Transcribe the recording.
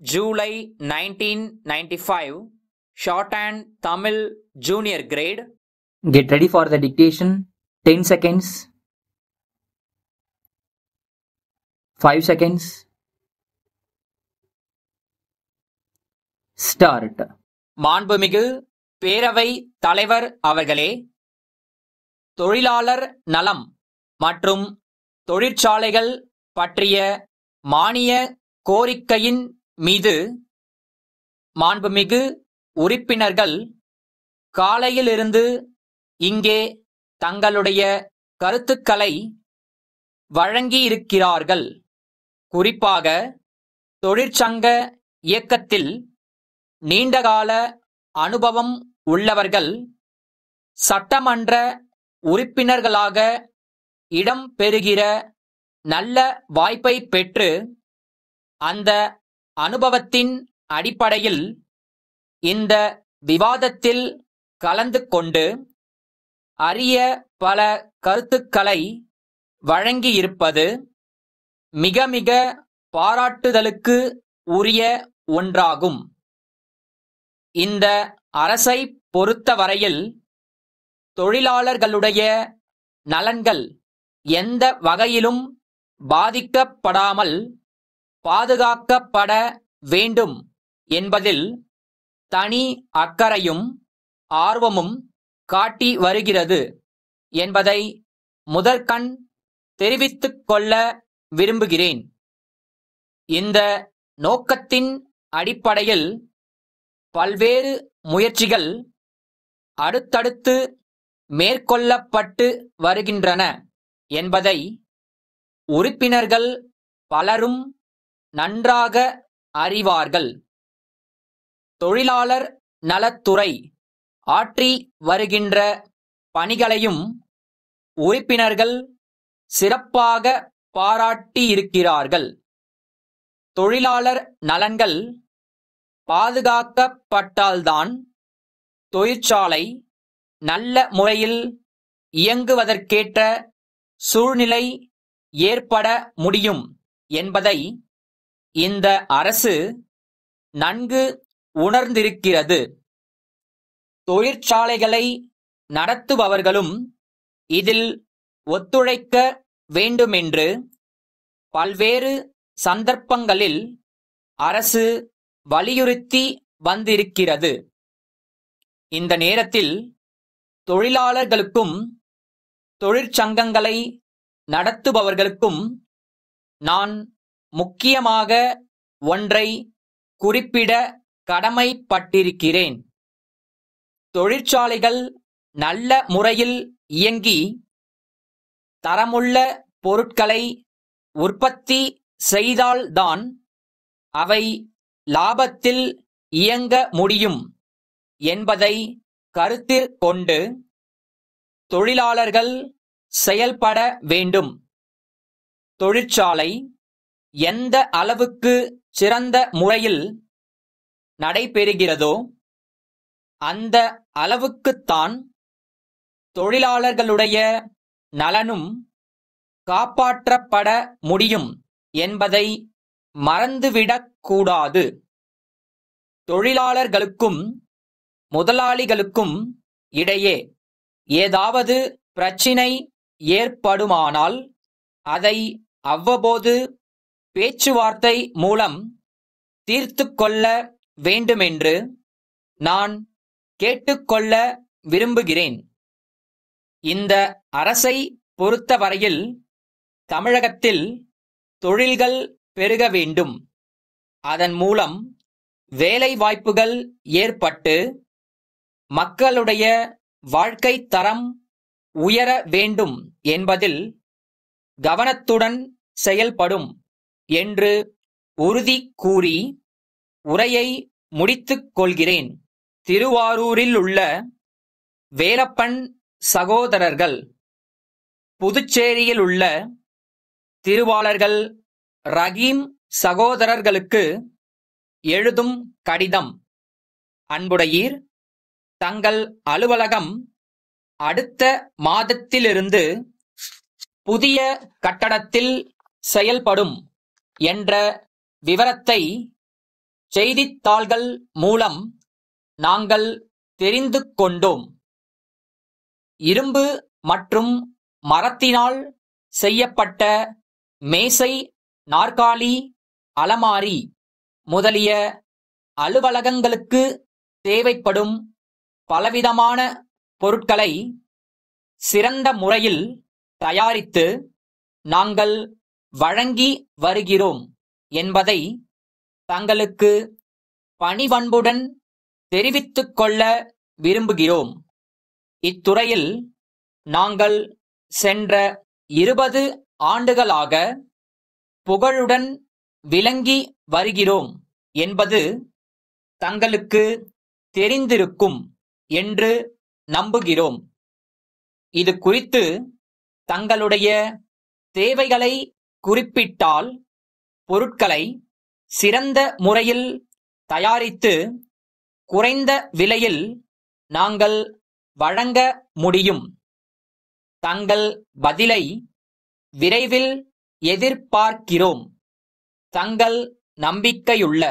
July 1995, Shorthand Tamil Junior Grade. Get ready for the dictation. 10 seconds. 5 seconds. Start. மாண்புமிகு பேரவை தலைவர் அவர்களே, தொழிலாளர் நலம் மற்றும் தொழிற்சாலைகள் பற்றிய மானிய கோரிக்கையின் மீது மாண்புமிகு உறுப்பினர்கள் காலையிலிருந்து இங்கே தங்களுடைய கருத்துக்களை வழங்கியிருக்கிறார்கள். குறிப்பாக தொழிற்சங்க இயக்கத்தில் நீண்டகால அனுபவம் உள்ளவர்கள் சட்டமன்ற உறுப்பினர்களாக இடம் பெறுகிற நல்ல வாய்ப்பை பெற்று அந்த அனுபவத்தின் அடிப்படையில் இந்த விவாதத்தில் கலந்து கொண்டு அரிய பல கருத்துக்களை வழங்கியிருப்பது மிக மிக பாராட்டுதலுக்கு உரிய ஒன்றாகும். இந்த அரசை பொறுத்தவரையில் தொழிலாளர்களுடைய நலன்கள் எந்த வகையிலும் பாதிக்கப்படாமல் பாதுகாக்கப்பட வேண்டும் என்பதில் தனி அக்கறையும் ஆர்வமும் காட்டி வருகிறது என்பதை முதற்கண் தெரிவித்துக் கொள்ள விரும்புகிறேன். இந்த நோக்கத்தின் அடிப்படையில் பல்வேறு முயற்சிகள் அடுத்தடுத்து மேற்கொள்ளப்பட்டு வருகின்றன என்பதை உறுப்பினர்கள் பலரும் நன்றாக அறிவார்கள். தொழிலாளர் நலத்துறை ஆற்றி வருகின்ற பணிகளையும் உறுப்பினர்கள் சிறப்பாக பாராட்டியிருக்கிறார்கள். தொழிலாளர் நலன்கள் பாதுகாக்கப்பட்டால்தான் தொழிற்சாலை நல்ல முறையில் இயங்குவதற்கேற்ற சூழ்நிலை ஏற்பட முடியும் என்பதை இந்த அரசு நன்கு உணர்ந்திருக்கிறது. தொழிற்சாலைகளை நடத்துபவர்களும் இதில் ஒத்துழைக்க வேண்டுமென்று பல்வேறு சந்தர்ப்பங்களில் அரசு வலியுறுத்தி வந்திருக்கிறது. இந்த நேரத்தில் தொழிலாளர்களுக்கும் தொழிற்சங்கங்களை நடத்துபவர்களுக்கும் நான் முக்கியமாக ஒன்றை குறிப்பிட கடமைப்பட்டிருக்கிறேன். தொழிற்சாலைகள் நல்ல முறையில் இயங்கி தரமுள்ள பொருட்களை உற்பத்தி செய்தால்தான் அவை லாபத்தில் இயங்க முடியும் என்பதை கருத்தில் கொண்டு தொழிலாளர்கள் செயல்பட வேண்டும். தொழிற்சாலை எந்த அளவுக்கு சிறந்த முறையில் நடைபெறுகிறதோ அந்த அளவுக்குத்தான் தொழிலாளர்களுடைய நலனும் காப்பாற்றப்பட முடியும் என்பதை மறந்துவிடக் கூடாது. தொழிலாளர்களுக்கும் முதலாளிகளுக்கும் இடையே ஏதாவது பிரச்சினை ஏற்படுமானால் அதை அவ்வப்போது பேச்சுவார்த்தை மூலம் தீர்த்துக் கொள்ள வேண்டுமென்று நான் கேட்டுக்கொள்ள விரும்புகிறேன். இந்த அரசை பொறுத்தவரையில் தமிழகத்தில் தொழில்கள் பெருக வேண்டும். அதன் மூலம் வேலை வாய்ப்புகள் ஏற்பட்டு மக்களுடைய வாழ்க்கை தரம் உயர வேண்டும் என்பதில் கவனத்துடன் செயல்படும் என்று உறுதி கூறி உரையை முடித்துக் கொள்கிறேன். திருவாரூரில் உள்ள வேலப்பன் சகோதரர்கள், புதுச்சேரியில் உள்ள திருவாளர்கள் ரஹீம் சகோதரர்களுக்கு எழுதும் கடிதம். அன்புடையீர், தங்கள் அலுவலகம் அடுத்த மாதத்திலிருந்து புதிய கட்டடத்தில் செயல்படும் என்ற விவரத்தை செய்தித்தாள்கள் மூலம் நாங்கள் தெரிந்து கொண்டோம். இரும்பு மற்றும் மரத்தினால் செய்யப்பட்ட மேசை, நாற்காலி, அலமாரி முதலிய அலுவலகங்களுக்கு தேவைப்படும் பலவிதமான பொருட்களை சிறந்த முறையில் தயாரித்து நாங்கள் வழங்கி வருகிறோம் என்பதை தங்களுக்கு பணிவன்புடன் தெரிவித்துக் கொள்ள விரும்புகிறோம். இத்துறையில் நாங்கள் சென்ற 20 ஆண்டுகளாக புகழுடன் விளங்கி வருகிறோம் என்பது தங்களுக்கு தெரிந்திருக்கும் என்று நம்புகிறோம். இது குறித்து தங்களுடைய தேவைகளை குறிப்பிட்டால் பொருட்களை சிறந்த முறையில் தயாரித்து குறைந்த விலையில் நாங்கள் வழங்க முடியும். தங்கள் பதிலை விரைவில் எதிர்பார்க்கிறோம். தங்கள் நம்பிக்கையுள்ள